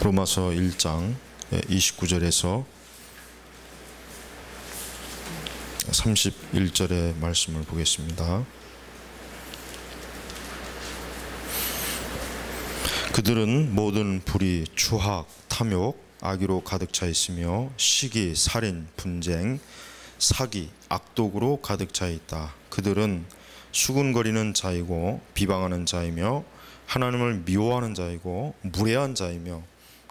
로마서 1장 29절에서 31절의 말씀을 보겠습니다. 그들은 모든 불의, 추악, 탐욕, 악의로 가득 차 있으며 시기, 살인, 분쟁, 사기, 악독으로 가득 차 있다. 그들은 수군거리는 자이고 비방하는 자이며 하나님을 미워하는 자이고 무례한 자이며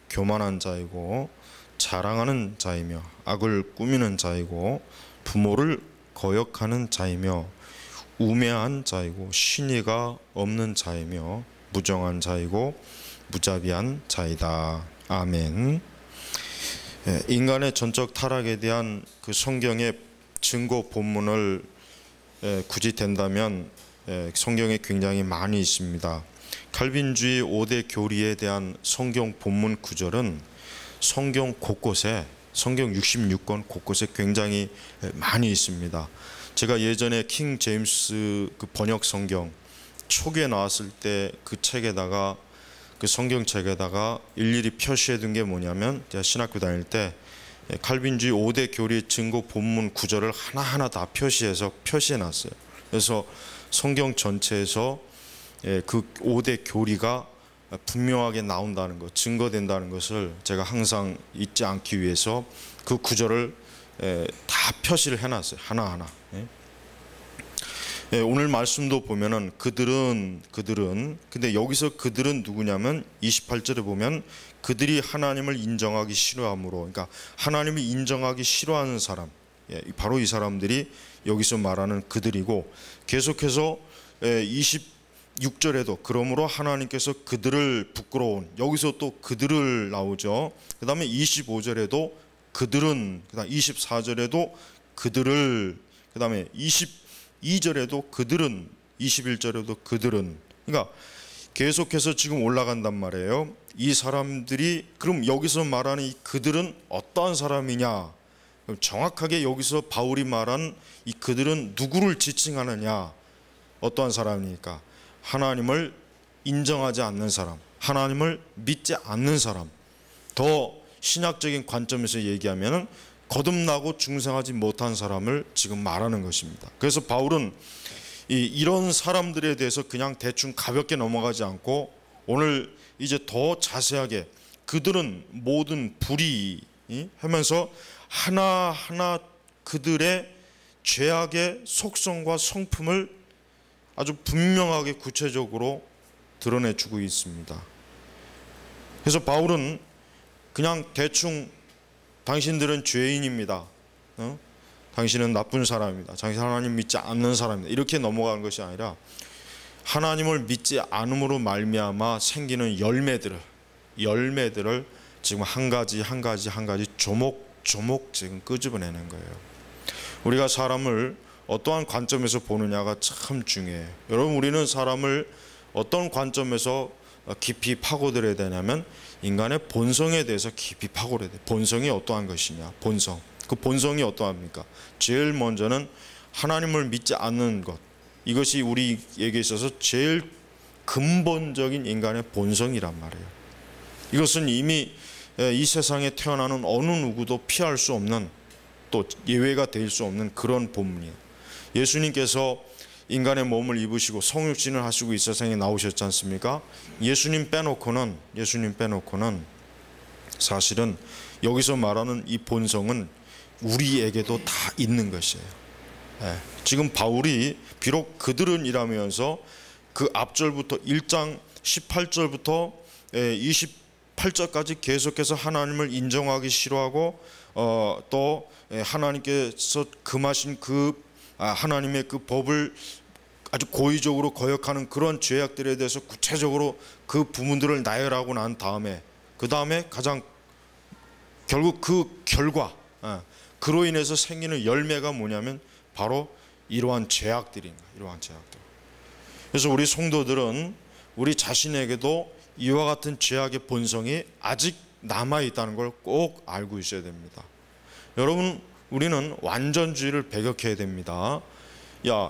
교만한 자이고 자랑하는 자이며 악을 꾸미는 자이고 부모를 거역하는 자이며 우매한 자이고 신의가 없는 자이며 무정한 자이고 무자비한 자이다. 아멘. 인간의 전적 타락에 대한 그 성경의 증거 본문을 굳이 된다면 성경에 굉장히 많이 있습니다. 칼빈주의 5대 교리에 대한 성경 본문 구절은 성경 곳곳에, 성경 66권 곳곳에 굉장히 많이 있습니다. 제가 예전에 킹 제임스 그 번역 성경 초기에 나왔을 때 그 책에다가, 그 성경책에다가 일일이 표시해 둔 게 뭐냐면, 제가 신학교 다닐 때 칼빈주의 5대 교리의 증거 본문 구절을 하나하나 다 표시해 놨어요. 그래서 성경 전체에서 그 5대 교리가 분명하게 나온다는 것, 증거된다는 것을 제가 항상 잊지 않기 위해서 그 구절을 다 표시를 해놨어요. 하나하나. 오늘 말씀도 보면은 그들은 근데 여기서 그들은 누구냐면 28절에 보면 그들이 하나님을 인정하기 싫어함으로, 그러니까 하나님을 인정하기 싫어하는 사람, 바로 이 사람들이 여기서 말하는 그들이고, 계속해서 26절에도 그러므로 하나님께서 그들을 부끄러운, 여기서 또 그들을 나오죠. 그 다음에 25절에도 그들은, 그 다음 24절에도 그들을, 그 다음에 22절에도 그들은, 21절에도 그들은. 그러니까 계속해서 지금 올라간단 말이에요. 이 사람들이, 그럼 여기서 말하는 이 그들은 어떠한 사람이냐? 그럼 정확하게 여기서 바울이 말한 이 그들은 누구를 지칭하느냐? 어떠한 사람이니까? 하나님을 인정하지 않는 사람, 하나님을 믿지 않는 사람. 더 신학적인 관점에서 얘기하면은 거듭나고 중생하지 못한 사람을 지금 말하는 것입니다. 그래서 바울은 이런 사람들에 대해서 그냥 대충 가볍게 넘어가지 않고 오늘 이제 더 자세하게 그들은 모든 불의 하면서 하나하나 그들의 죄악의 속성과 성품을 아주 분명하게 구체적으로 드러내주고 있습니다. 그래서 바울은 그냥 대충 당신들은 죄인입니다. 당신은 나쁜 사람입니다. 당신 하나님 믿지 않는 사람입니다. 이렇게 넘어가는 것이 아니라 하나님을 믿지 않음으로 말미암아 생기는 열매들을 지금 한 가지 조목조목 지금 끄집어내는 거예요. 우리가 사람을 어떠한 관점에서 보느냐가 참 중요해요. 여러분, 우리는 사람을 어떤 관점에서 깊이 파고들어야 되냐면 인간의 본성에 대해서 깊이 파고들어야 돼요. 본성이 어떠한 것이냐, 본성. 그 본성이 어떠합니까? 제일 먼저는 하나님을 믿지 않는 것, 이것이 우리에게 있어서 제일 근본적인 인간의 본성이란 말이에요. 이것은 이미 이 세상에 태어나는 어느 누구도 피할 수 없는, 또 예외가 될 수 없는 그런 본문이에요. 예수님께서 인간의 몸을 입으시고 성육신을 하시고 이 세상에 나오셨지 않습니까? 예수님 빼놓고는 사실은 여기서 말하는 이 본성은 우리에게도 다 있는 것이에요. 지금 바울이 비록 그들은 이라면서 그 앞절부터 1장 18절부터 28절까지 계속해서 하나님을 인정하기 싫어하고 또 하나님께서 금하신 하나님의 그 법을 아주 고의적으로 거역하는 그런 죄악들에 대해서 구체적으로 그 부분들을 나열하고 난 다음에, 그 다음에 가장 결국 그 결과, 그로 인해서 생기는 열매가 뭐냐면 바로 이러한 죄악들입니다. 이러한 죄악들. 그래서 우리 성도들은 우리 자신에게도 이와 같은 죄악의 본성이 아직 남아있다는 걸 꼭 알고 있어야 됩니다. 여러분, 우리는 완전주의를 배격해야 됩니다.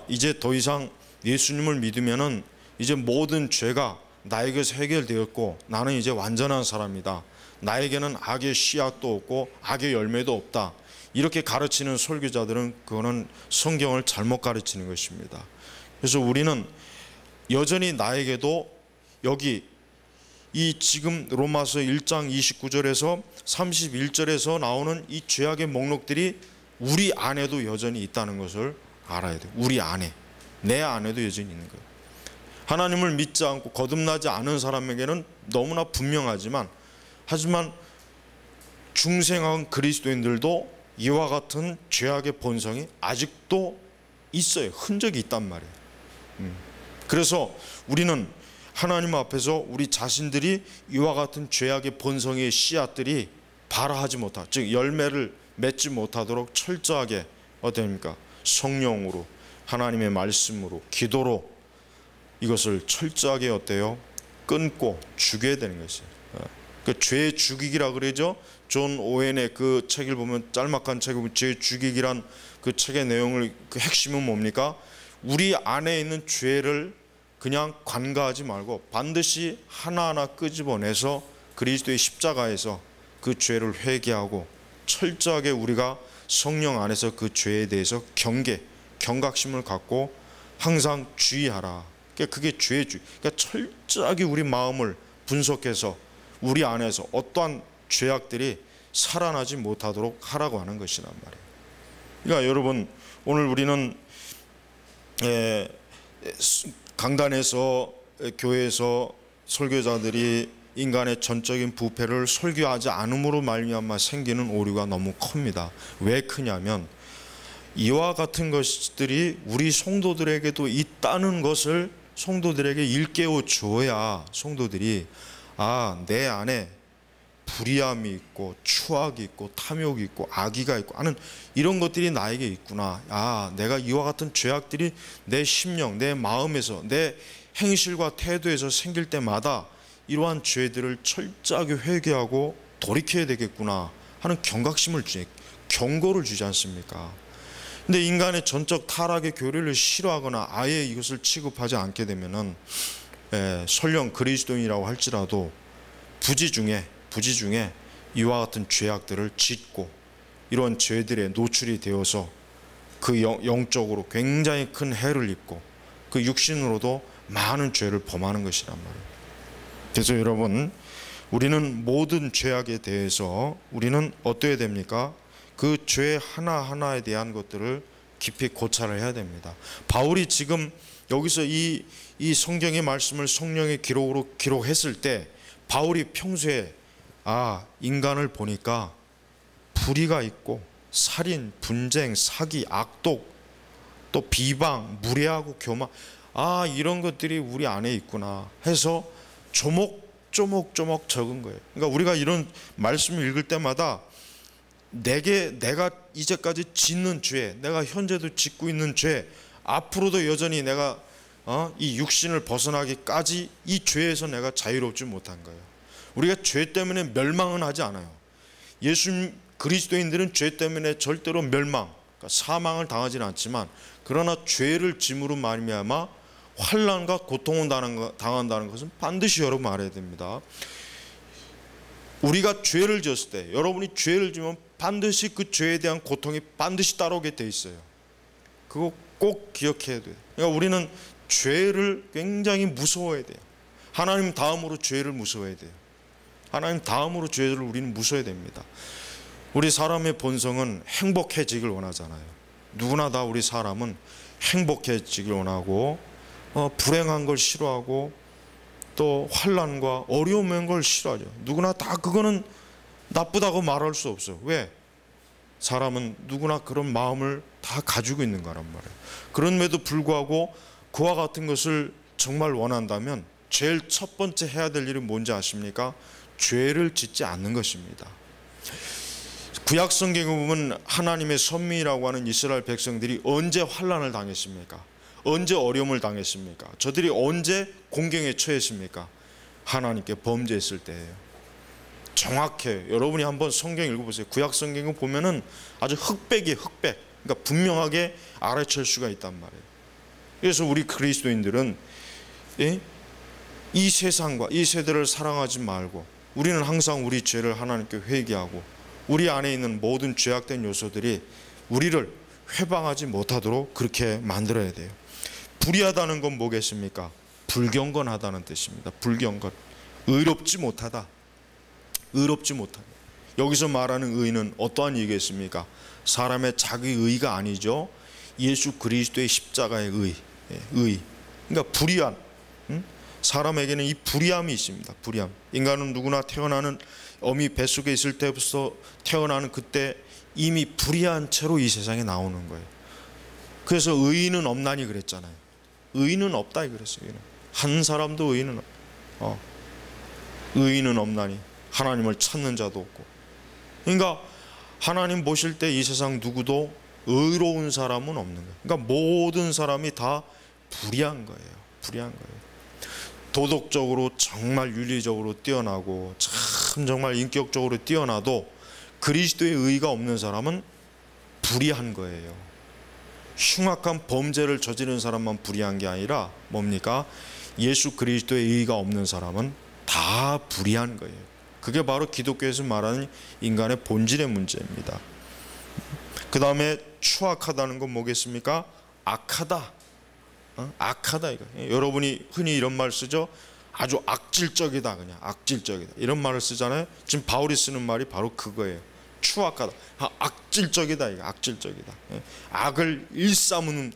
이제 더 이상 예수님을 믿으면은 이제 모든 죄가 나에게서 해결되었고 나는 이제 완전한 사람이다. 나에게는 악의 씨앗도 없고 악의 열매도 없다. 이렇게 가르치는 설교자들은 그거는 성경을 잘못 가르치는 것입니다. 그래서 우리는 여전히 나에게도 여기 이 지금 로마서 1장 29절에서 31절에서 나오는 이 죄악의 목록들이 우리 안에도 여전히 있다는 것을 알아야 돼요. 우리 안에, 내 안에도 여전히 있는 거예요. 하나님을 믿지 않고 거듭나지 않은 사람에게는 너무나 분명하지만, 하지만 중생한 그리스도인들도 이와 같은 죄악의 본성이 아직도 있어요. 흔적이 있단 말이에요. 그래서 우리는 하나님 앞에서 우리 자신들이 이와 같은 죄악의 본성의 씨앗들이 발화하지 못하, 즉 열매를 맺지 못하도록 철저하게 어떻습니까? 성령으로, 하나님의 말씀으로, 기도로 이것을 철저하게 어때요? 끊고 죽여야 되는 것이에요. 그 죄 죽이기라 그러죠. 존 오웬의 그 책을 보면, 짤막한 책을 보면 죄 죽이기란 그 책의 내용을, 그 핵심은 뭡니까? 우리 안에 있는 죄를 그냥 관가하지 말고 반드시 하나하나 끄집어내서 그리스도의 십자가에서 그 죄를 회개하고 철저하게 우리가 성령 안에서 그 죄에 대해서 경각심을 갖고 항상 주의하라. 그게 죄의 주의. 그러니까 철저하게 우리 마음을 분석해서 우리 안에서 어떠한 죄악들이 살아나지 못하도록 하라고 하는 것이란 말이에요. 그러니까 여러분, 오늘 우리는 강단에서, 교회에서 설교자들이 인간의 전적인 부패를 설교하지 않음으로 말미암아 생기는 오류가 너무 큽니다. 왜 크냐면 이와 같은 것들이 우리 성도들에게도 있다는 것을 성도들에게 일깨워 줘야 성도들이 내 안에 불의함이 있고 추악이 있고 탐욕이 있고 악의가 있고 하는 이런 것들이 나에게 있구나. 내가 이와 같은 죄악들이 내 심령, 내 마음에서, 내 행실과 태도에서 생길 때마다 이러한 죄들을 철저하게 회개하고 돌이켜야 되겠구나 하는 경각심을 주지, 경고를 주지 않습니까? 근데 인간의 전적 타락의 교리를 싫어하거나 아예 이것을 취급하지 않게 되면은 설령 그리스도인이라고 할지라도 부지 중에 이와 같은 죄악들을 짓고 이런 죄들에 노출이 되어서 그 영적으로 굉장히 큰 해를 입고 그 육신으로도 많은 죄를 범하는 것이란 말이에요. 그래서 여러분, 우리는 모든 죄악에 대해서 우리는 어떠해야 됩니까? 그 죄 하나하나에 대한 것들을 깊이 고찰을 해야 됩니다. 바울이 지금 여기서 이 성경의 말씀을 성령의 기록으로 기록했을 때 바울이 평소에 인간을 보니까 불의가 있고 살인, 분쟁, 사기, 악독, 또 비방, 무례하고 교만, 이런 것들이 우리 안에 있구나 해서 조목조목 적은 거예요. 그러니까 우리가 이런 말씀을 읽을 때마다 내가 이제까지 짓는 죄, 내가 현재도 짓고 있는 죄, 앞으로도 여전히 내가 이 육신을 벗어나기까지 이 죄에서 내가 자유롭지 못한 거예요. 우리가 죄 때문에 멸망은 하지 않아요. 예수 그리스도인들은 죄 때문에 절대로 그러니까 사망을 당하지는 않지만, 그러나 죄를 짐으로 말미암아 환난과 고통을 당한다는 것은 반드시 여러분 알아야 됩니다. 우리가 죄를 지었을 때, 여러분이 죄를 지으면 반드시 그 죄에 대한 고통이 반드시 따라오게 돼 있어요. 그거 꼭 기억해야 돼요. 그러니까 우리는 죄를 굉장히 무서워해야 돼요. 하나님 다음으로 죄를 무서워해야 돼요. 하나님 다음으로 죄를 우리는 무서워해야 됩니다. 우리 사람의 본성은 행복해지길 원하잖아요. 누구나 다 우리 사람은 행복해지길 원하고 불행한 걸 싫어하고 또 환난과 어려움인 걸 싫어하죠. 누구나 다 그거는 나쁘다고 말할 수 없어요. 왜? 사람은 누구나 그런 마음을 다 가지고 있는 거란 말이에요. 그럼에도 불구하고 그와 같은 것을 정말 원한다면 제일 첫 번째 해야 될 일이 뭔지 아십니까? 죄를 짓지 않는 것입니다. 구약 성경에 보면 하나님의 선민이라고 하는 이스라엘 백성들이 언제 환난을 당했습니까? 언제 어려움을 당했습니까? 저들이 언제 공경에 처했습니까? 하나님께 범죄했을 때예요. 정확해요. 여러분이 한번 성경 읽어보세요. 구약 성경을 보면은 아주 흑백이에요. 흑백. 그러니까 분명하게 알아챌 수가 있단 말이에요. 그래서 우리 그리스도인들은 이 세상과 이 세대를 사랑하지 말고 우리는 항상 우리 죄를 하나님께 회개하고 우리 안에 있는 모든 죄악된 요소들이 우리를 회방하지 못하도록 그렇게 만들어야 돼요. 불의하다는 건 뭐겠습니까? 불경건하다는 뜻입니다. 불경건, 의롭지 못하다, 의롭지 못하다. 여기서 말하는 의는 어떠한 의겠습니까? 사람의 자기 의가 아니죠. 예수 그리스도의 십자가의 의. 그러니까 불의한, 사람에게는 이 불의함이 있습니다. 불의함. 인간은 누구나 태어나는, 어미 뱃속에 있을 때부터 태어나는 그때 이미 불의한 채로 이 세상에 나오는 거예요. 그래서 의인은 없나니 그랬잖아요. 의인은 없다 그랬어요. 한 사람도 의인은 의인은 없나니, 하나님을 찾는 자도 없고. 그러니까 하나님 보실 때 이 세상 누구도 의로운 사람은 없는 거예요. 그러니까 모든 사람이 다 불의한 거예요. 불의한 거예요. 도덕적으로 정말 윤리적으로 뛰어나고 참 정말 인격적으로 뛰어나도 그리스도의 의가 없는 사람은 불의한 거예요. 흉악한 범죄를 저지른 사람만 불의한 게 아니라 뭡니까? 예수 그리스도의 의가 없는 사람은 다 불의한 거예요. 그게 바로 기독교에서 말하는 인간의 본질의 문제입니다. 그 다음에 추악하다는 건 뭐겠습니까? 악하다. 악하다 이거. 여러분이 흔히 이런 말 쓰죠. 아주 악질적이다, 그냥 악질적이다 이런 말을 쓰잖아요. 지금 바울이 쓰는 말이 바로 그거예요. 추악하다, 악질적이다 이거. 악질적이다. 악을 일삼는,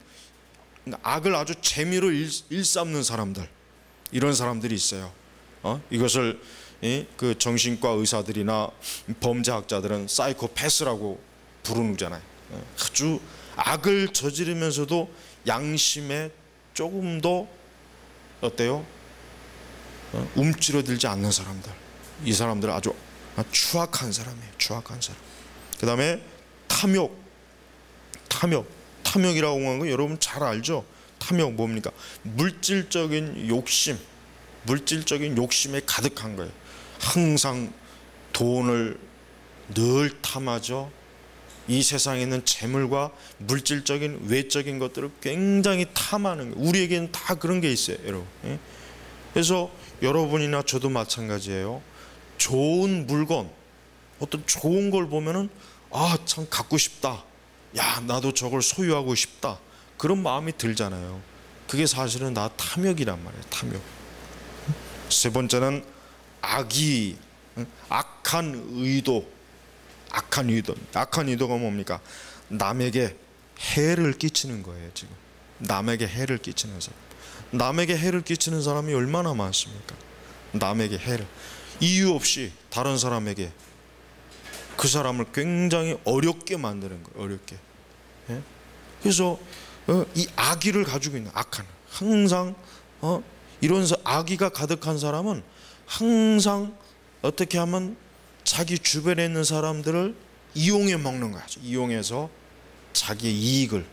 악을 아주 재미로 일삼는 사람들, 이런 사람들이 있어요. 이것을 그 정신과 의사들이나 범죄학자들은 사이코패스라고 부르는 거잖아요. 아주 악을 저지르면서도 양심에 조금도 어때요? 움츠러들지 않는 사람들, 이 사람들은 아주 추악한 사람이에요. 추악한 사람. 그 다음에 탐욕이라고 하는 거 여러분 잘 알죠? 탐욕 뭡니까? 물질적인 욕심, 물질적인 욕심에 가득한 거예요. 항상 돈을 늘 탐하죠. 이 세상에 있는 재물과 물질적인 외적인 것들을 굉장히 탐하는 거예요. 우리에게는 다 그런 게 있어요, 여러분. 그래서 여러분이나 저도 마찬가지예요. 좋은 물건, 어떤 좋은 걸 보면은 참 갖고 싶다. 야, 나도 저걸 소유하고 싶다. 그런 마음이 들잖아요. 그게 사실은 다 탐욕이란 말이에요. 탐욕. 세 번째는 악의, 악한 의도. 악한 의도가 뭡니까? 남에게 해를 끼치는 거예요. 지금 남에게 해를 끼치는 사람, 남에게 해를 끼치는 사람이 얼마나 많습니까? 남에게 해를, 이유 없이 다른 사람에게 그 사람을 굉장히 어렵게 만드는 거예요. 어렵게. 그래서 이 악의를 가지고 있는, 악한, 항상 이런 악의가 가득한 사람은 항상 어떻게 하면 자기 주변에 있는 사람들을 이용해 먹는 거야. 이용해서 자기의 이익을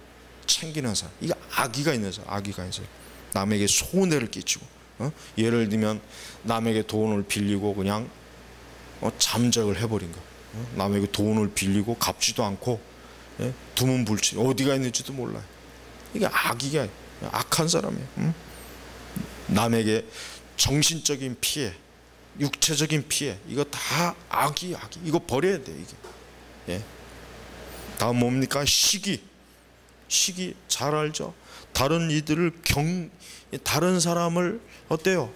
챙기는 사람. 이게 악의가 있는 사람. 악의가 있어요. 남에게 손해를 끼치고, 예를 들면 남에게 돈을 빌리고 그냥 잠적을 해버린 거. 남에게 돈을 빌리고 갚지도 않고 두문불치, 어디가 있는지도 몰라요. 이게 악의가, 악한 사람이에요. 남에게 정신적인 피해, 육체적인 피해, 이거 다 악의. 이거 버려야 돼, 이게. 다음 뭡니까? 시기 잘 알죠? 다른 이들을 다른 사람을 어때요?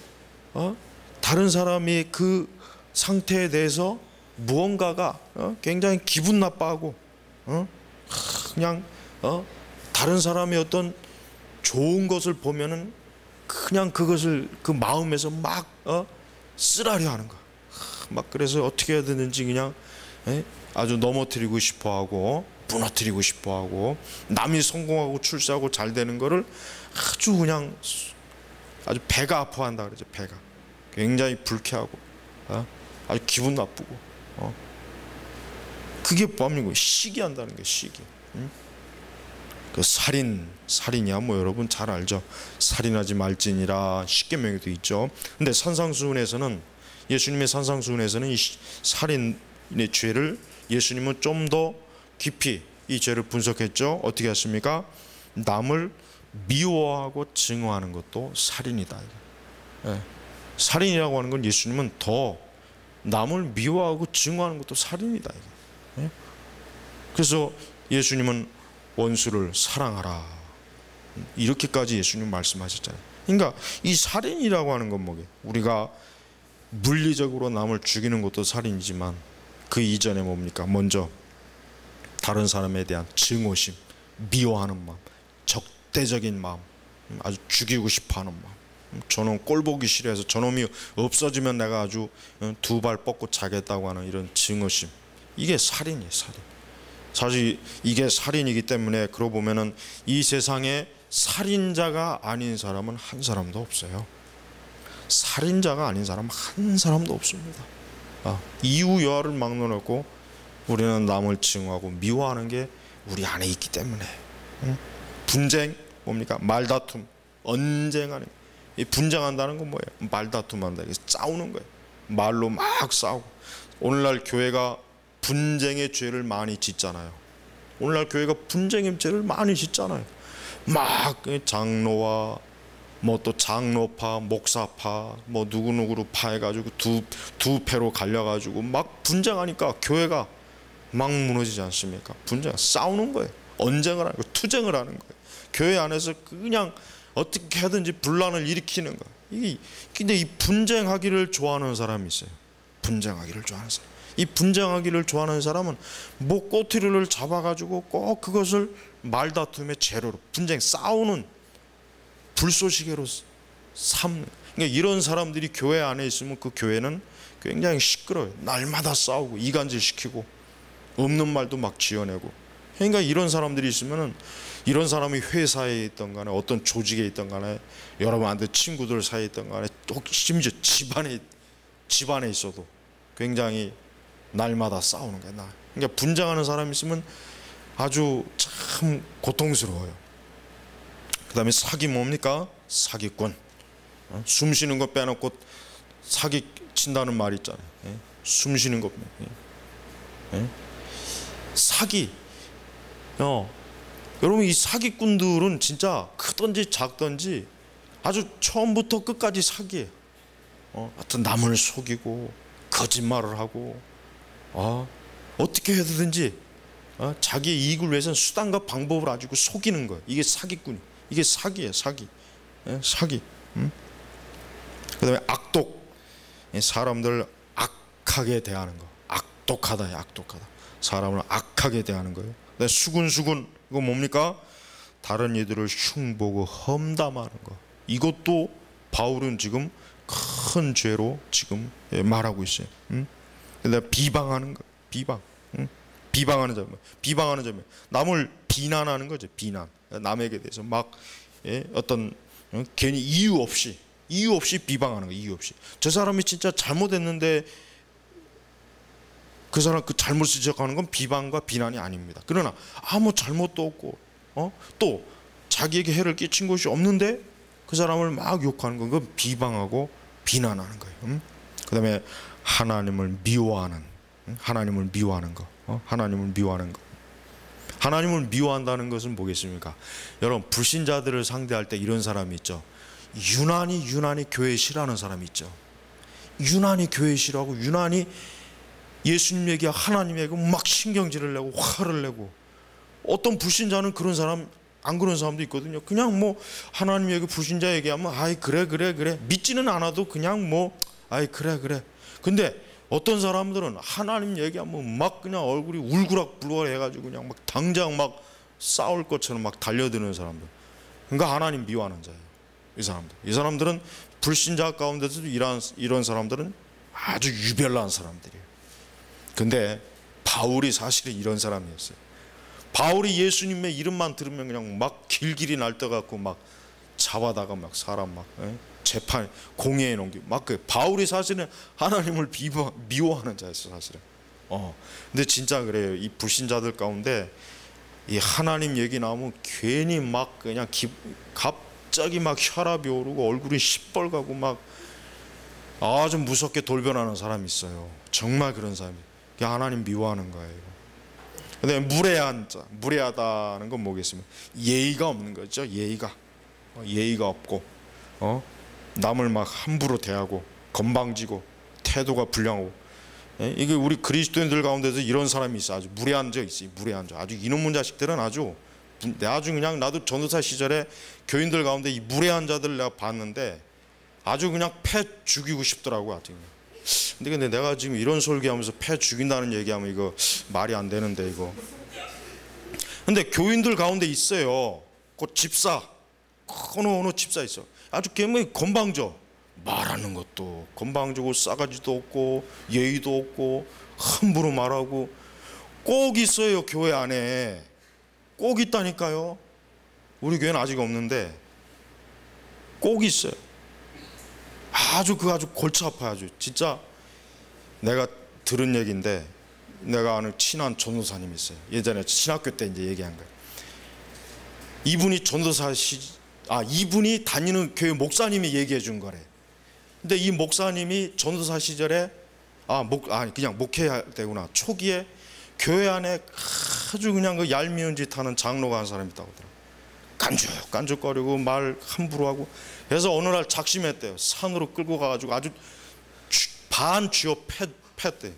다른 사람이 그 상태에 대해서 무언가가 굉장히 기분 나빠하고, 그냥 다른 사람이 어떤 좋은 것을 보면은 그냥 그것을 그 마음에서 막 쓰라려 하는 거. 막 그래서 어떻게 해야 되는지 그냥 아주 넘어뜨리고 싶어하고, 무너뜨리고 싶어하고, 남이 성공하고 출세하고 잘 되는 거를 아주 그냥 아주 배가 아파한다 그러죠. 배가 굉장히 불쾌하고, 아주 기분 나쁘고, 그게 뭡니까? 시기한다는 게 시기. 그 살인이야 뭐 여러분 잘 알죠. 살인하지 말지니라 십계명에도 있죠. 근데 산상수훈에서는, 예수님의 산상수훈에서는 이 살인의 죄를 예수님은 좀 더 깊이 이 죄를 분석했죠. 어떻게 했습니까? 남을 미워하고 증오하는 것도 살인이다. 살인이라고 하는 건 예수님은 더 남을 미워하고 증오하는 것도 살인이다. 예? 그래서 예수님은 원수를 사랑하라, 이렇게까지 예수님 말씀하셨잖아요. 그러니까 이 살인이라고 하는 건 뭐게? 우리가 물리적으로 남을 죽이는 것도 살인이지만 그 이전에 뭡니까? 먼저 다른 사람에 대한 증오심, 미워하는 마음, 적대적인 마음, 아주 죽이고 싶어하는 마음, 저놈 꼴보기 싫어해서 저놈이 없어지면 내가 아주 두 발 뻗고 자겠다고 하는 이런 증오심, 이게 살인이에요. 살인. 사실 이게 살인이기 때문에 그러고 보면은 이 세상에 살인자가 아닌 사람은 한 사람도 없어요. 살인자가 아닌 사람은 한 사람도 없습니다. 이유 여하를 막론하고 우리는 남을 증오하고 미워하는 게 우리 안에 있기 때문에. 분쟁 뭡니까? 말다툼, 언쟁하는. 이 분쟁한다는 건 뭐예요? 말다툼한다. 싸우는 거예요. 말로 막 싸우고. 오늘날 교회가 분쟁의 죄를 많이 짓잖아요. 오늘날 교회가 분쟁의 죄를 많이 짓잖아요. 막 장로와 뭐 또 장로파, 목사파, 뭐 누구누구로 파해가지고 두 패로 갈려가지고 막 분쟁하니까 교회가 막 무너지지 않습니까? 분쟁, 싸우는 거예요. 언쟁을 하는 거예요. 투쟁을 하는 거예요. 교회 안에서 그냥 어떻게 하든지 분란을 일으키는 거예요. 근데 이 분쟁하기를 좋아하는 사람이 있어요. 분쟁하기를 좋아하는 사람. 이 분쟁하기를 좋아하는 사람은 뭐 꼬투리를 잡아가지고 꼭 그것을 말다툼의 재료로, 분쟁, 싸우는 불쏘시개로 삼는. 그러니까 이런 사람들이 교회 안에 있으면 그 교회는 굉장히 시끄러워요. 날마다 싸우고 이간질 시키고 없는 말도 막 지어내고. 그러니까 이런 사람들이 있으면은, 이런 사람이 회사에 있던 간에 어떤 조직에 있던 간에 여러분한테 친구들 사이에 있던 간에 또 심지어 집안에 있어도 굉장히 날마다 싸우는 거야. 그러니까 분쟁하는 사람이 있으면 아주 참 고통스러워요. 그 다음에 사기 뭡니까? 사기꾼. 숨 쉬는 거 빼놓고 사기 친다는 말 있잖아요. 숨 쉬는 거. 사기. 여러분, 이 사기꾼들은 진짜 크든지 작든지 아주 처음부터 끝까지 사기예요. 하여튼 남을 속이고 거짓말을 하고 어떻게 해서든지 자기의 이익을 위해서는 수단과 방법을 가지고 속이는 거예요. 이게 사기꾼. 이게 사기예요. 사기. 사기. 그 다음에 악독. 사람들을 악하게 대하는 거. 악독하다. 악독하다. 사람을 악하게 대하는 거예요. 수군수군. 이거 뭡니까? 다른 이들을 흉보고 험담하는 거. 이것도 바울은 지금 큰 죄로 지금 말하고 있어요. 그다음에 비방하는 거. 비방. 비방하는 점. 비방하는 점이 남을 비난하는 거죠. 비난. 남에게 대해서 막 어떤 괜히 이유 없이 비방하는 거. 이유 없이. 저 사람이 진짜 잘못했는데 그 사람 그 잘못을 지적하는 건 비방과 비난이 아닙니다. 그러나 아무 잘못도 없고 또 자기에게 해를 끼친 것이 없는데 그 사람을 막 욕하는 건 그건 비방하고 비난하는 거예요. 그다음에 하나님을 미워하는 거. 하나님을 미워한다는 것은 뭐겠습니까? 여러분, 불신자들을 상대할 때 이런 사람이 있죠. 유난히 교회 싫어하는 사람이 있죠. 유난히 교회 싫어하고 유난히 예수님 얘기하고 하나님 얘기하고 막 신경질을 내고 화를 내고. 어떤 불신자는 그런 사람, 안 그런 사람도 있거든요. 그냥 뭐 하나님 얘기, 불신자 얘기하면 아이 그래 믿지는 않아도 그냥 뭐 아이 그래. 근데 어떤 사람들은 하나님 얘기하면 막 그냥 얼굴이 울그락불그락 해가지고 그냥 막 당장 막 싸울 것처럼 막 달려드는 사람들. 그러니까 하나님 미워하는 자예요. 이 사람들은 불신자 가운데서도 이런 사람들은 아주 유별난 사람들이에요. 근데 바울이 사실은 이런 사람이었어요. 바울이 예수님의 이름만 들으면 그냥 막 길길이 날떠갖고 막 잡아다가 막 사람 막 재판 공회에 넘기고 막 그 바울이 사실은 하나님을 미워하는 자였어 사실은. 근데 진짜 그래요. 이 불신자들 가운데 이 하나님 얘기 나오면 괜히 막 그냥 갑자기 막 혈압이 오르고 얼굴이 시뻘가고 막 아주 무섭게 돌변하는 사람이 있어요. 정말 그런 사람이. 하나님 미워하는 거예요. 근데 무례하다는 건 뭐겠습니까? 예의가 없는 거죠. 예의가 없고 남을 막 함부로 대하고 건방지고 태도가 불량하고 예? 이게 우리 그리스도인들 가운데서 이런 사람이 있어. 아주 무례한 자 있어요. 무례한 자. 아주 이놈문 자식들은 아주 그냥 나도 전도사 시절에 교인들 가운데 이 무례한 자들 내가 봤는데 아주 그냥 패 죽이고 싶더라고. 아주 그냥. 근데 내가 지금 이런 설교하면서 패 죽인다는 얘기하면 이거 말이 안 되는데 이거. 근데 교인들 가운데 있어요. 그 집사, 어느 집사 있어. 아주 걔뭐 건방져. 말하는 것도 건방지고 싸가지도 없고 예의도 없고 함부로 말하고 꼭 있어요. 교회 안에 꼭 있다니까요. 우리 교회는 아직 없는데 꼭 있어요. 아주 골치 아파요. 아주 진짜. 내가 들은 얘기인데 내가 아는 친한 전도사님이 있어요. 예전에 신학교 때 이제 얘기한 거예요. 이분이 이분이 다니는 교회 목사님이 얘기해 준 거래. 근데 이 목사님이 전도사 시절에 그냥 목회할 때구나 초기에 교회 안에 아주 그냥 그 얄미운 짓 하는 장로가 한 사람이 있다고 하더라고요. 깐죽거리고 말 함부로 하고. 그래서 어느 날 작심했대요. 산으로 끌고 가가지고 아주 반 쥐어 팼대.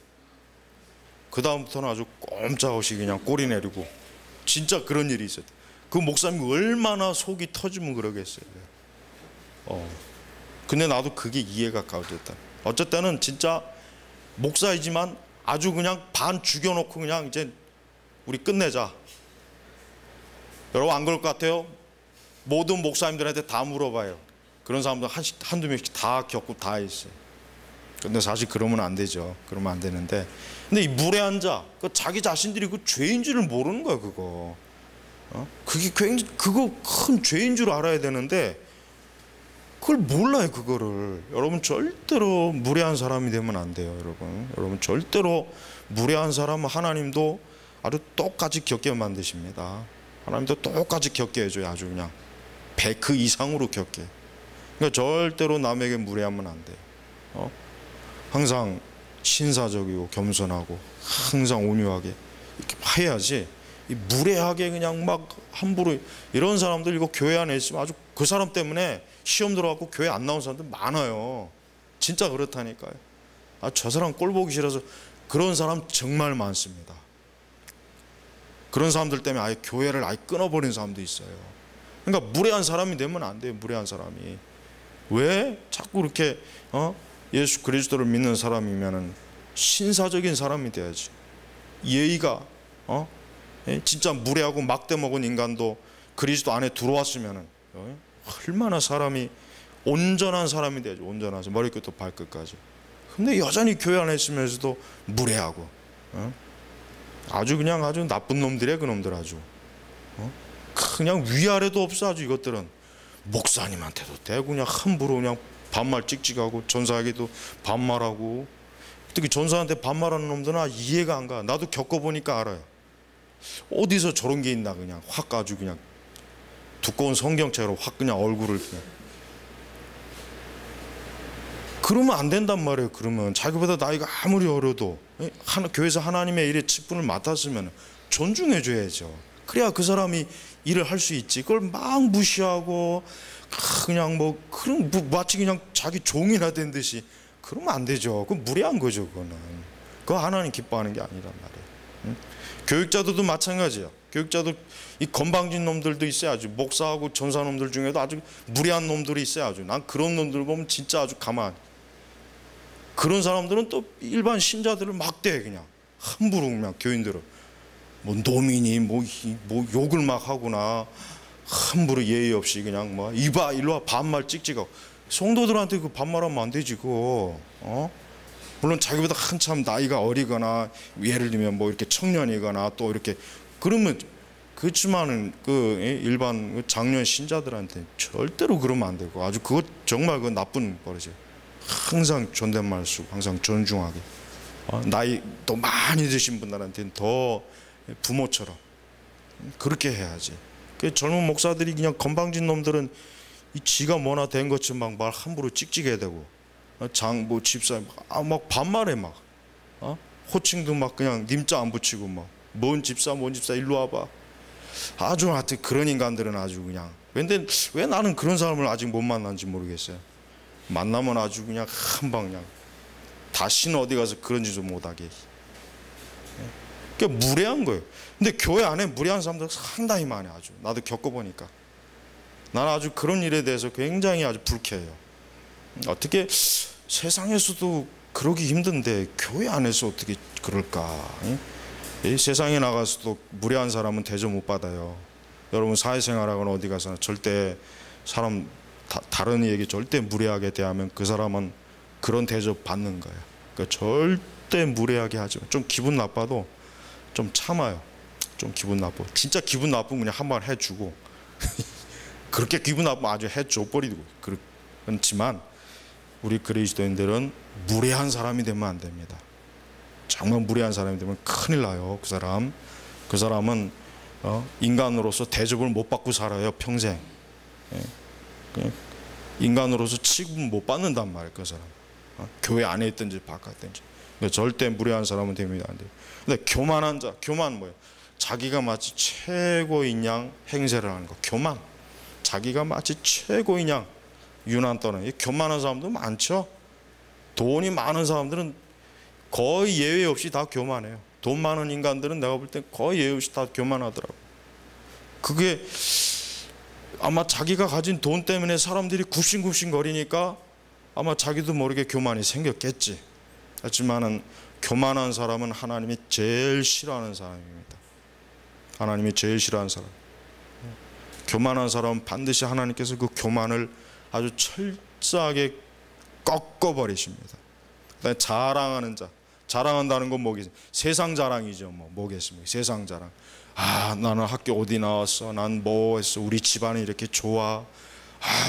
그 다음부터는 아주 꼼짝없이 그냥 꼬리 내리고. 진짜 그런 일이 있었대. 그 목사님이 얼마나 속이 터지면 그러겠어요. 근데 나도 그게 이해가 가거든. 어쨌든 진짜 목사이지만 아주 그냥 반 죽여놓고 그냥 이제 우리 끝내자. 여러분 안 그럴 것 같아요? 모든 목사님들한테 다 물어봐요. 그런 사람들 한두 명씩 다 겪고 다 있어요. 근데 사실 그러면 안 되죠. 그러면 안 되는데. 근데 이 무례한 자, 자기 자신들이 그 죄인 줄을 모르는 거야, 그거. 그게 그거 큰 죄인 줄 알아야 되는데 그걸 몰라요. 그거를. 여러분 절대로 무례한 사람이 되면 안 돼요. 여러분 절대로 무례한 사람은 하나님도 아주 똑같이 겪게 만드십니다. 하나님도 똑같이 겪게 해줘요. 아주 그냥 그 이상으로 겪게. 그러니까 절대로 남에게 무례하면 안 돼요. 항상 신사적이고 겸손하고 항상 온유하게 이렇게 해야지. 이 무례하게 그냥 막 함부로 이런 사람들 이거 교회 안에 있으면 아주 그 사람 때문에 시험 들어갖고 교회 안 나온 사람들 많아요. 진짜 그렇다니까요. 저 사람 꼴 보기 싫어서 그런 사람 정말 많습니다. 그런 사람들 때문에 아예 교회를 아예 끊어버린 사람도 있어요. 그러니까 무례한 사람이 되면 안 돼요. 무례한 사람이. 왜 자꾸 이렇게 예수 그리스도를 믿는 사람이면은 신사적인 사람이 돼야지. 예의가 진짜 무례하고 막대 먹은 인간도 그리스도 안에 들어왔으면은 얼마나 사람이 온전한 사람이 돼야지. 온전한 머리끝부터 발끝까지. 근데 여전히 교회 안에 있으면서도 무례하고 아주 나쁜 놈들이야. 그놈들 아주 그냥 위아래도 없어. 아주 이것들은 목사님한테도 대고 그냥 함부로 그냥 반말 찍찍하고 전사에게도 반말하고. 특히 전사한테 반말하는 놈들은 이해가 안 가. 나도 겪어보니까 알아요. 어디서 저런 게 있나. 그냥 확 아주 그냥 두꺼운 성경책으로 확 그냥 얼굴을 그냥. 그러면 안 된단 말이에요. 그러면 자기보다 나이가 아무리 어려도 교회에서 하나님의 일에 직분을 맡았으면 존중해 줘야죠. 그래야 그 사람이 일을 할 수 있지. 그걸 막 무시하고 그냥 그런 마치 그냥 자기 종이나 된 듯이 그러면 안 되죠. 그건 무례한 거죠. 그거 하나님 기뻐하는 게 아니란 말이에요. 교육자들도 마찬가지예요. 교육자도 이 건방진 놈들도 있어요. 아주 목사하고 전사 놈들 중에도 아주 무례한 놈들이 있어요. 아주 난 그런 놈들 보면 진짜 아주 가만. 그런 사람들은 또 일반 신자들을 막대. 그냥 함부로 그냥 교인들을 노민이 욕을 막 하거나 함부로 예의 없이 그냥 이봐 일로 와 반말 찍찍하고. 성도들한테 그 반말하면 안 되지. 그거 물론 자기보다 한참 나이가 어리거나 예를 들면 이렇게 청년이거나 또 이렇게 그러면 그렇지만은 일반 장년 신자들한테 절대로 그러면 안 되고 아주 그거 정말 나쁜 버릇이에요. 항상 존댓말 쓰고 항상 존중하게. 나이 또 많이 드신 분들한테는 더 부모처럼 그렇게 해야지. 젊은 목사들이 그냥 건방진 놈들은 지가 뭐나 된 것처럼 말 함부로 찍찍해야 되고 집사 막 반말해 막 호칭도 막 그냥 님자 안 붙이고 뭔 집사 일로 와봐. 아주 하여튼 그런 인간들은 아주 그냥. 근데 왜 나는 그런 사람을 아직 못 만난지 모르겠어요. 만나면 아주 그냥 한방 그냥 다시는 어디 가서 그런 짓을 못하게. 그러니까 무례한 거예요. 근데 교회 안에 무례한 사람들 상당히 많아요. 아주 나도 겪어보니까 나는 아주 그런 일에 대해서 굉장히 아주 불쾌해요. 어떻게 세상에서도 그러기 힘든데 교회 안에서 어떻게 그럴까? 이 세상에 나가서도 무례한 사람은 대접 못 받아요. 여러분 사회생활하거나 어디 가서나 절대 사람 다른 이에게 절대 무례하게 대하면 그 사람은 그런 대접 받는 거예요. 그러니까 절대 무례하게 하지 마. 좀 기분 나빠도 좀 참아요. 좀 기분 나빠. 진짜 기분 나쁘면 그냥 한 번 해주고 그렇게 기분 나쁘면 아주 해줘버리고. 그렇지만 우리 그리스도인들은 무례한 사람이 되면 안 됩니다. 정말 무례한 사람이 되면 큰일 나요. 그 사람은 인간으로서 대접을 못 받고 살아요. 평생. 그냥 인간으로서 취급 못 받는단 말이에요. 그 사람. 교회 안에 있든지 바깥에 있든지. 절대 무례한 사람은 되면 안 돼요. 근데 교만한 자, 교만 뭐예요? 자기가 마치 최고인 양 행세를 하는 거. 교만. 자기가 마치 최고인 양 유난 떠는. 교만한 사람도 많죠. 돈이 많은 사람들은 거의 예외 없이 다 교만해요. 돈 많은 인간들은 내가 볼 때 거의 예외 없이 다 교만하더라고. 그게 아마 자기가 가진 돈 때문에 사람들이 굽신굽신 거리니까 아마 자기도 모르게 교만이 생겼겠지. 하지만은 교만한 사람은 하나님이 제일 싫어하는 사람입니다. 하나님이 제일 싫어하는 사람. 교만한 사람은 반드시 하나님께서 그 교만을 아주 철저하게 꺾어버리십니다. 그다음에 자랑하는 자. 자랑한다는 건 뭐겠어요? 세상 자랑이죠. 뭐겠습니까? 세상 자랑. 나는 학교 어디 나왔어? 난 뭐 했어? 우리 집안이 이렇게 좋아.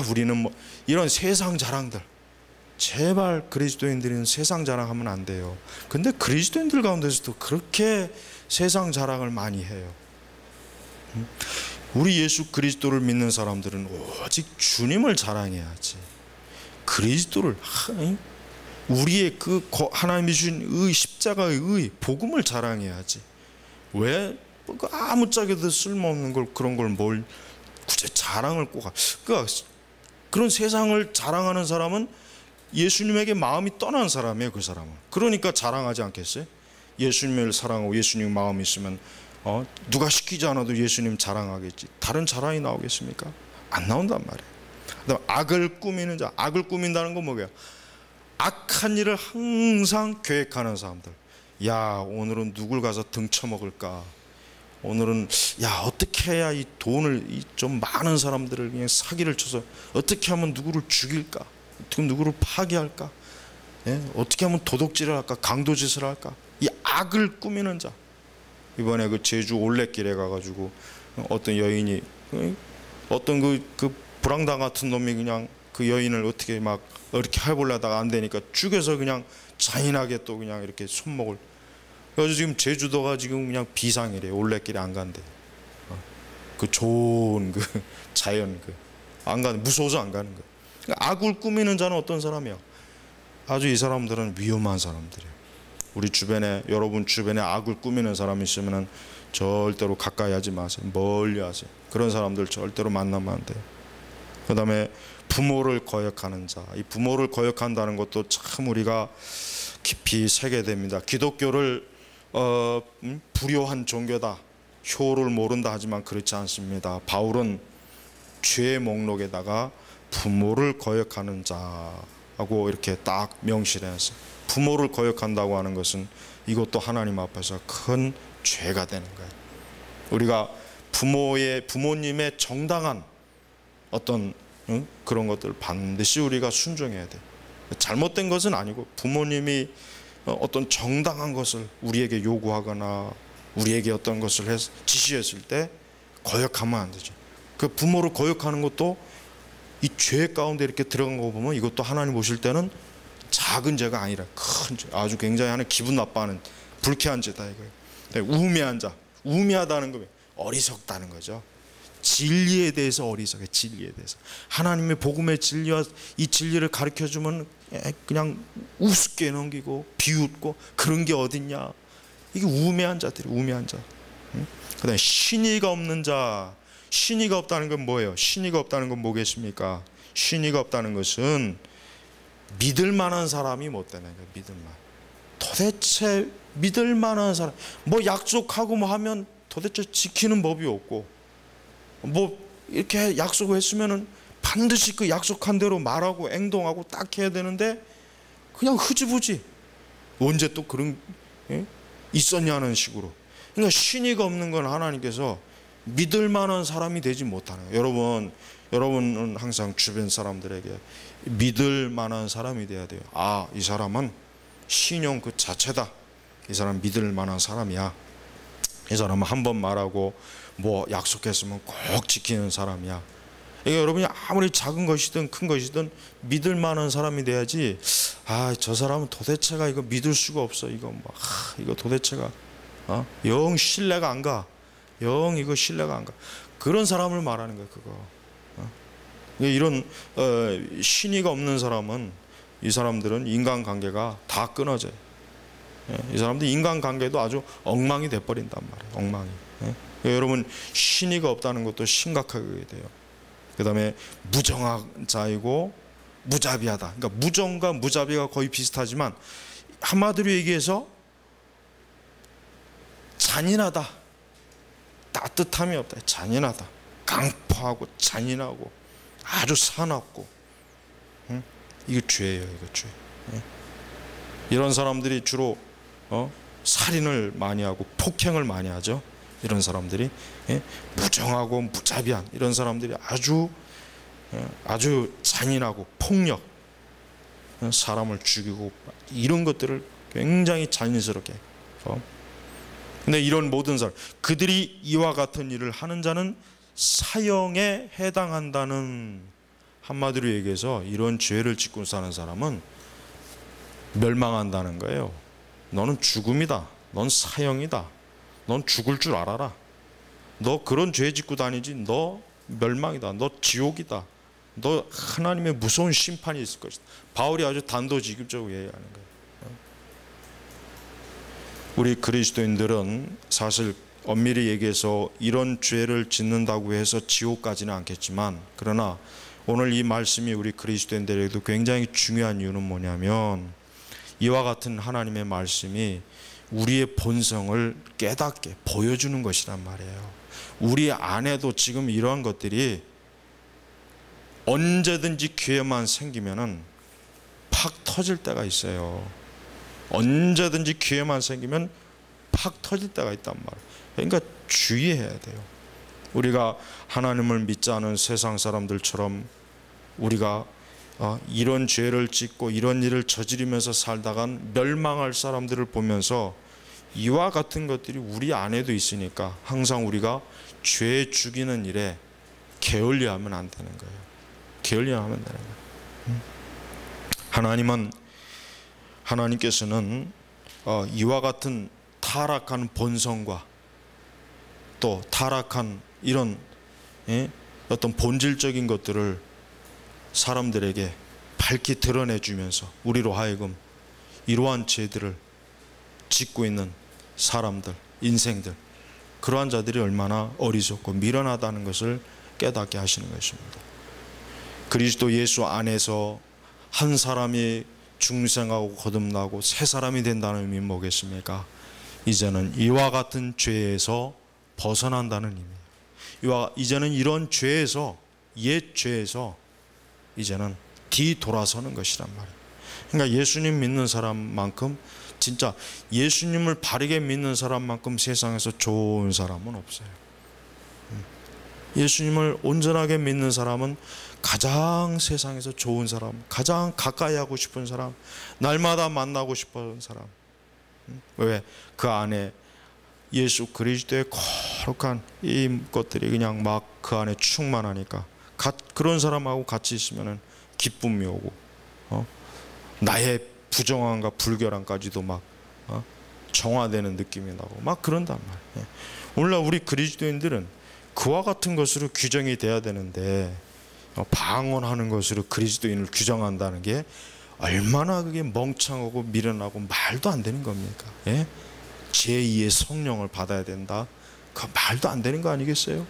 우리는 뭐 이런 세상 자랑들. 제발 그리스도인들은 세상 자랑하면 안 돼요. 근데 그리스도인들 가운데서도 그렇게 세상 자랑을 많이 해요. 우리 예수 그리스도를 믿는 사람들은 오직 주님을 자랑해야지. 그리스도를 우리의 그 하나님이 주신 의, 십자가의 의, 복음을 자랑해야지. 왜 아무짝에도 쓸모없는 걸, 그런 걸 뭘 굳이 자랑을 꼭 그러니까 그런 세상을 자랑하는 사람은 예수님에게 마음이 떠난 사람이에요. 그 사람은. 그러니까 자랑하지 않겠어요? 예수님을 사랑하고 예수님 마음이 있으면 누가 시키지 않아도 예수님 자랑하겠지. 다른 자랑이 나오겠습니까? 안 나온단 말이에요. 그다음에 악을 꾸미는 자. 악을 꾸민다는 건 뭐예요? 악한 일을 항상 계획하는 사람들. 야, 오늘은 누굴 가서 등쳐먹을까? 오늘은 어떻게 해야 이 돈을 좀 많은 사람들을 그냥 사기를 쳐서 어떻게 하면 누구를 죽일까? 어떻게 누구를 파괴할까? 어떻게 하면 도둑질을 할까? 강도짓을 할까? 이 악을 꾸미는 자. 이번에 그 제주 올레길에 가가지고 어떤 여인이 어떤 그 불황당 같은 놈이 그냥 그 여인을 어떻게 막 이렇게 해보려다가 안 되니까 죽여서 그냥 잔인하게 또 그냥 이렇게 손목을. 그래서 지금 제주도가 지금 그냥 비상이래요. 올레길에 안 간대. 그 좋은 그 자연 안 가는, 무서워서 안 가는 거예요. 악을 꾸미는 자는 어떤 사람이야? 아주 이 사람들은 위험한 사람들이에요. 우리 주변에, 여러분 주변에 악을 꾸미는 사람이 있으면 절대로 가까이 하지 마세요. 멀리 하세요. 그런 사람들 절대로 만나면 안 돼요. 그 다음에 부모를 거역하는 자. 이 부모를 거역한다는 것도 참 우리가 깊이 새게 됩니다. 기독교를 불효한 종교다, 효를 모른다 하지만 그렇지 않습니다. 바울은 죄의 목록에다가 부모를 거역하는 자하고 이렇게 딱 명시를 했어요. 부모를 거역한다고 하는 것은 이것도 하나님 앞에서 큰 죄가 되는 거예요. 우리가 부모님의 정당한 어떤 그런 것들 반드시 우리가 순종해야 돼. 잘못된 것은 아니고 부모님이 어떤 정당한 것을 우리에게 요구하거나 우리에게 어떤 것을 지시했을 때 거역하면 안 되죠. 그 부모를 거역하는 것도 이 죄 가운데 이렇게 들어간 거 보면 이것도 하나님 보실 때는 작은 죄가 아니라 큰 죄, 아주 굉장히 하는 기분 나빠하는 불쾌한 죄다 이거예요. 우매한 자, 우매하다는 거 어리석다는 거죠. 진리에 대해서 어리석해. 진리에 대해서 하나님의 복음의 진리와 이 진리를 가르쳐주면 그냥 우습게 넘기고 비웃고 그런 게 어딨냐. 이게 우매한 자들이 우매한 자. 그 다음에 신의가 없는 자. 신의가 없다는 건 뭐예요? 신의가 없다는 건 뭐겠습니까? 신의가 없다는 것은 믿을 만한 사람이 못 되는 거예요. 믿을 만. 도대체 믿을 만한 사람, 뭐 약속하고 뭐 하면 도대체 지키는 법이 없고, 뭐 이렇게 약속을 했으면은 반드시 그 약속한 대로 말하고 행동하고 딱 해야 되는데 그냥 흐지부지 언제 또 그런 있었냐는 식으로. 그러니까 신의가 없는 건 하나님께서 믿을 만한 사람이 되지 못하는 거예요. 여러분은 항상 주변 사람들에게 믿을 만한 사람이 돼야 돼요. 아, 이 사람은 신용 그 자체다. 이 사람 믿을 만한 사람이야. 이 사람은 한 번 말하고 뭐 약속했으면 꼭 지키는 사람이야. 이게 여러분이 아무리 작은 것이든 큰 것이든 믿을 만한 사람이 돼야지. 아, 저 사람은 도대체가 이거 믿을 수가 없어. 이거 뭐 이거 도대체가 영 신뢰가 안 가. 영 이거 신뢰가 안 가. 그런 사람을 말하는 거야, 그거. 이런 신의가 없는 사람은, 이 사람들은 인간관계가 다 끊어져요. 이 사람들 인간관계도 아주 엉망이 돼버린단 말이에요. 엉망이. 여러분, 신의가 없다는 것도 심각하게 돼요. 그 다음에 무정한 자이고 무자비하다. 그러니까 무정과 무자비가 거의 비슷하지만 한마디로 얘기해서 잔인하다. 따뜻함이 없다. 잔인하다. 강포하고 잔인하고 아주 사납고. 이게 죄예요. 이거 죄. 이런 사람들이 주로 살인을 많이 하고 폭행을 많이 하죠. 이런 사람들이 무정하고 무자비한 이런 사람들이 아주 잔인하고 폭력, 사람을 죽이고 이런 것들을 굉장히 잔인스럽게. 근데 이런 모든 사람, 그들이 이와 같은 일을 하는 자는 사형에 해당한다는, 한마디로 얘기해서 이런 죄를 짓고 사는 사람은 멸망한다는 거예요. 너는 죽음이다. 넌 사형이다. 넌 죽을 줄 알아라. 너 그런 죄 짓고 다니지. 너 멸망이다. 너 지옥이다. 너 하나님의 무서운 심판이 있을 것이다. 바울이 아주 단도직입적으로 얘기하는 거예요. 우리 그리스도인들은 사실 엄밀히 얘기해서 이런 죄를 짓는다고 해서 지옥 가지는 않겠지만, 그러나 오늘 이 말씀이 우리 그리스도인들에게도 굉장히 중요한 이유는 뭐냐면, 이와 같은 하나님의 말씀이 우리의 본성을 깨닫게 보여주는 것이란 말이에요. 우리 안에도 지금 이러한 것들이 언제든지 기회만 생기면은 팍 터질 때가 있어요. 언제든지 기회만 생기면 팍 터질 때가 있단 말이에요. 그러니까 주의해야 돼요. 우리가 하나님을 믿지 않은 세상 사람들처럼 우리가 이런 죄를 짓고 이런 일을 저지르면서 살다간 멸망할 사람들을 보면서 이와 같은 것들이 우리 안에도 있으니까 항상 우리가 죄 죽이는 일에 게을리하면 안 되는 거예요. 게을리하면 되는 거예요. 하나님께서는 이와 같은 타락한 본성과 또 타락한 이런 어떤 본질적인 것들을 사람들에게 밝히 드러내주면서 우리로 하여금 이러한 죄들을 짓고 있는 사람들, 인생들, 그러한 자들이 얼마나 어리석고 미련하다는 것을 깨닫게 하시는 것입니다. 그리스도 예수 안에서 한 사람이 중생하고 거듭나고 새 사람이 된다는 의미는 뭐겠습니까? 이제는 이와 같은 죄에서 벗어난다는 의미예요. 이제는 이런 죄에서, 옛 죄에서 이제는 뒤돌아서는 것이란 말이에요. 그러니까 예수님 믿는 사람만큼, 진짜 예수님을 바르게 믿는 사람만큼 세상에서 좋은 사람은 없어요. 예수님을 온전하게 믿는 사람은 가장 세상에서 좋은 사람, 가장 가까이 하고 싶은 사람, 날마다 만나고 싶은 사람. 왜? 그 안에 예수 그리스도의 거룩한 이 것들이 그냥 막 그 안에 충만하니까 그런 사람하고 같이 있으면 기쁨이 오고, 나의 부정함과 불결함까지도 막 정화되는 느낌이 나고 막 그런단 말이에요. 오늘날 우리 그리스도인들은 그와 같은 것으로 규정이 돼야 되는데, 방언하는 것으로 그리스도인을 규정한다는 게 얼마나 그게 멍청하고 미련하고 말도 안 되는 겁니까? 예? 제2의 성령을 받아야 된다. 그 말도 안 되는 거 아니겠어요?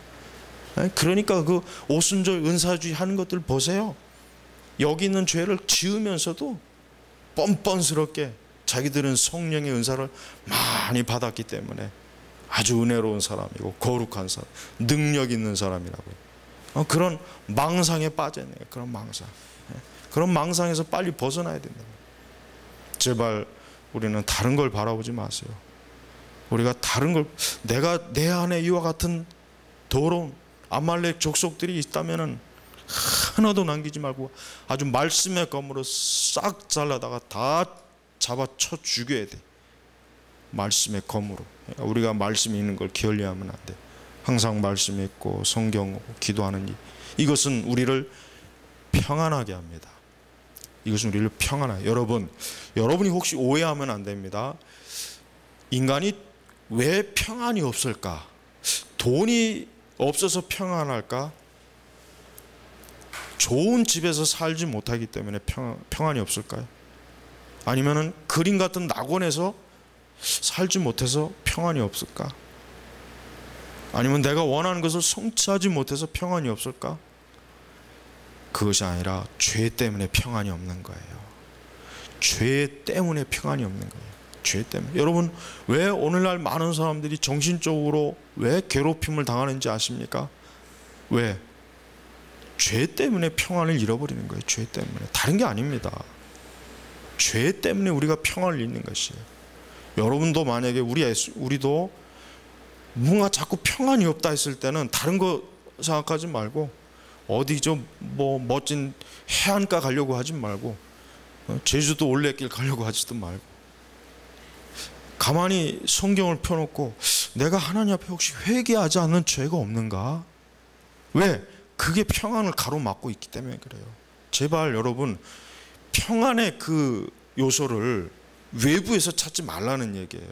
그러니까 그 오순절 은사주의 하는 것들 보세요. 여기 있는 죄를 지으면서도 뻔뻔스럽게 자기들은 성령의 은사를 많이 받았기 때문에 아주 은혜로운 사람이고 거룩한 사람, 능력 있는 사람이라고요. 그런 망상에 빠졌네요. 그런 망상. 그런 망상에서 빨리 벗어나야 된다. 제발 우리는 다른 걸 바라보지 마세요. 우리가 다른 걸, 내가 내 안에 이와 같은 더러운 아말렉 족속들이 있다면은 하나도 남기지 말고 아주 말씀의 검으로 싹 잘라다가 다 잡아쳐 죽여야 돼. 말씀의 검으로. 우리가 말씀이 있는 걸 게을리하면 안 돼. 항상 말씀이 있고 성경 기도하는 일, 이것은 우리를 평안하게 합니다. 이것은 우리를 평안하게. 여러분이 혹시 오해하면 안 됩니다. 인간이 왜 평안이 없을까? 돈이 없어서 평안할까? 좋은 집에서 살지 못하기 때문에 평안이 없을까요? 아니면은 그림 같은 낙원에서 살지 못해서 평안이 없을까? 아니면 내가 원하는 것을 성취하지 못해서 평안이 없을까? 그것이 아니라 죄 때문에 평안이 없는 거예요. 죄 때문에 평안이 없는 거예요. 죄 때문에. 여러분, 왜 오늘날 많은 사람들이 정신적으로 왜 괴롭힘을 당하는지 아십니까? 왜? 죄 때문에 평안을 잃어버리는 거예요. 죄 때문에. 다른 게 아닙니다. 죄 때문에 우리가 평안을 잃는 것이에요. 여러분도 만약에 우리도 뭔가 자꾸 평안이 없다 했을 때는 다른 거 생각하지 말고 어디 좀 뭐 멋진 해안가 가려고 하지 말고 제주도 올레길 가려고 하지도 말고 가만히 성경을 펴놓고 내가 하나님 앞에 혹시 회개하지 않는 죄가 없는가? 왜? 그게 평안을 가로막고 있기 때문에 그래요. 제발 여러분, 평안의 그 요소를 외부에서 찾지 말라는 얘기예요.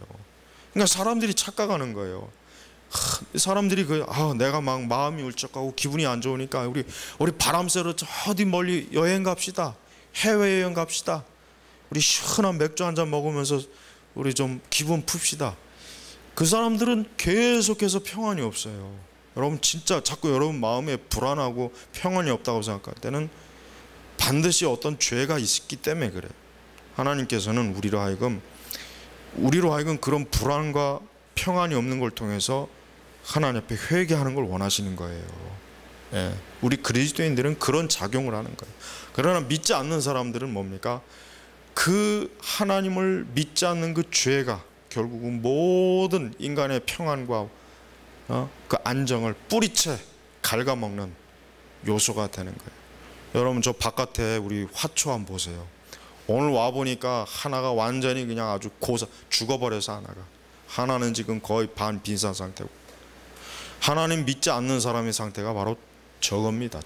그러니까 사람들이 착각하는 거예요. 사람들이 내가 막 마음이 울적하고 기분이 안 좋으니까 우리 바람 쐬러 어디 멀리 여행 갑시다. 해외여행 갑시다. 우리 시원한 맥주 한잔 먹으면서 우리 좀 기분 풉시다. 그 사람들은 계속해서 평안이 없어요. 여러분, 진짜 자꾸 여러분 마음에 불안하고 평안이 없다고 생각할 때는 반드시 어떤 죄가 있기 때문에 그래요. 하나님께서는 우리로 하여금 그런 불안과 평안이 없는 걸 통해서 하나님 앞에 회개하는 걸 원하시는 거예요. 예, 우리 그리스도인들은 그런 작용을 하는 거예요. 그러나 믿지 않는 사람들은 뭡니까? 그 하나님을 믿지 않는 그 죄가 결국은 모든 인간의 평안과 그 안정을 뿌리채 갉아먹는 요소가 되는 거예요. 여러분, 저 바깥에 우리 화초 한번 보세요. 오늘 와보니까 하나가 완전히 그냥 아주 죽어버려서 하나는 지금 거의 반 빈사 상태고, 하나님 믿지 않는 사람의 상태가 바로 저겁니다.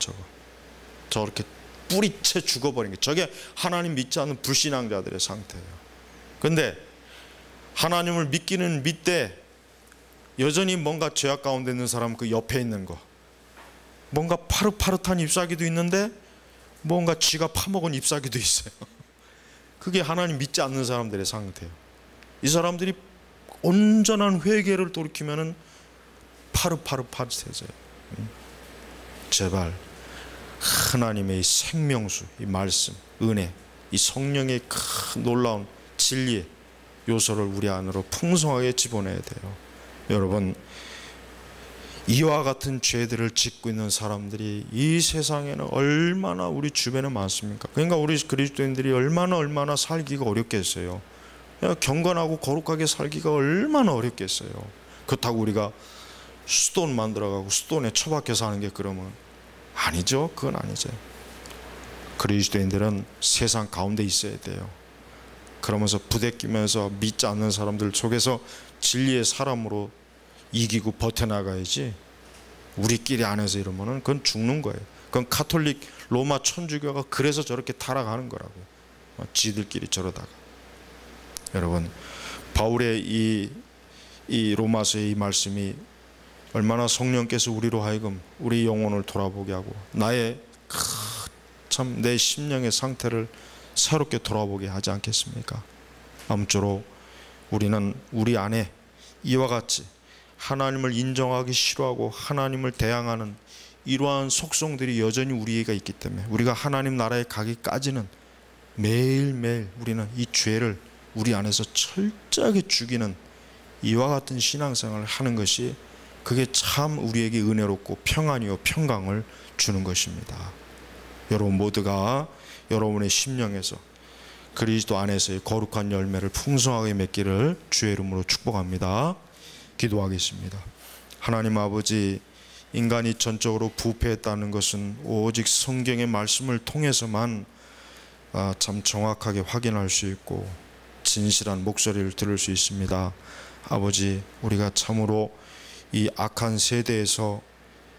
저렇게 뿌리채 죽어버린 게 저게 하나님 믿지 않는 불신앙자들의 상태예요. 근데 하나님을 믿기는 믿되 여전히 뭔가 죄악 가운데 있는 사람 그 옆에 있는 거, 뭔가 파릇파릇한 잎사귀도 있는데 뭔가 쥐가 파먹은 잎사귀도 있어요. 그게 하나님 믿지 않는 사람들의 상태예요. 이 사람들이 온전한 회개를 돌이키면은 파릇파릇해져요. 제발 하나님의 이 생명수, 이 말씀, 은혜, 이 성령의 큰 놀라운 진리의 요소를 우리 안으로 풍성하게 집어내야 돼요. 여러분, 이와 같은 죄들을 짓고 있는 사람들이 이 세상에는 얼마나 우리 주변에 많습니까? 그러니까 우리 그리스도인들이 얼마나 살기가 어렵겠어요. 경건하고 거룩하게 살기가 얼마나 어렵겠어요. 그렇다고 우리가 수돈 만들어가고 수돈에 처박혀 사는 게 그러면 아니죠. 그건 아니죠. 그리스도인들은 세상 가운데 있어야 돼요. 그러면서 부대끼면서 믿지 않는 사람들 속에서 진리의 사람으로 이기고 버텨나가야지, 우리끼리 안에서 이러면은 그건 죽는 거예요. 그건 가톨릭 로마 천주교가 그래서 저렇게 타락하는 거라고요. 지들끼리 저러다가. 여러분, 바울의 이 로마서의 이 말씀이 얼마나 성령께서 우리로 하여금 우리 영혼을 돌아보게 하고 나의 참 내 심령의 상태를 새롭게 돌아보게 하지 않겠습니까? 아무쪼록 우리는 우리 안에 이와 같이 하나님을 인정하기 싫어하고 하나님을 대항하는 이러한 속성들이 여전히 우리에게 있기 때문에 우리가 하나님 나라에 가기까지는 매일매일 우리는 이 죄를 우리 안에서 철저하게 죽이는 이와 같은 신앙생활을 하는 것이, 그게 참 우리에게 은혜롭고 평안이요 평강을 주는 것입니다. 여러분 모두가 여러분의 심령에서 그리스도 안에서의 거룩한 열매를 풍성하게 맺기를 주의 이름으로 축복합니다. 기도하겠습니다. 하나님 아버지, 인간이 전적으로 부패했다는 것은 오직 성경의 말씀을 통해서만 참 정확하게 확인할 수 있고 진실한 목소리를 들을 수 있습니다. 아버지, 우리가 참으로 이 악한 세대에서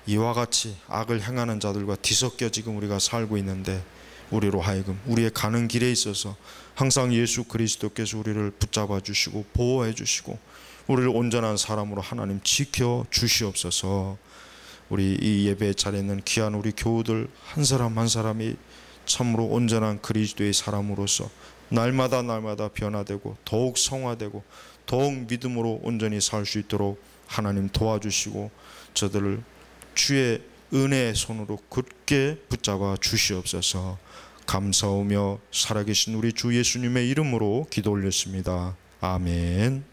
이와 같이 악을 행하는 자들과 뒤섞여 지금 우리가 살고 있는데, 우리로 하여금 우리의 가는 길에 있어서 항상 예수 그리스도께서 우리를 붙잡아 주시고 보호해 주시고 우리를 온전한 사람으로 하나님 지켜 주시옵소서. 우리 이 예배 자리에 있는 귀한 우리 교우들 한 사람 한 사람이 참으로 온전한 그리스도의 사람으로서 날마다 변화되고 더욱 성화되고 더욱 믿음으로 온전히 살 수 있도록 하나님 도와주시고 저들을 주의 은혜의 손으로 굳게 붙잡아 주시옵소서. 감사하며 살아계신 우리 주 예수님의 이름으로 기도 올렸습니다. 아멘.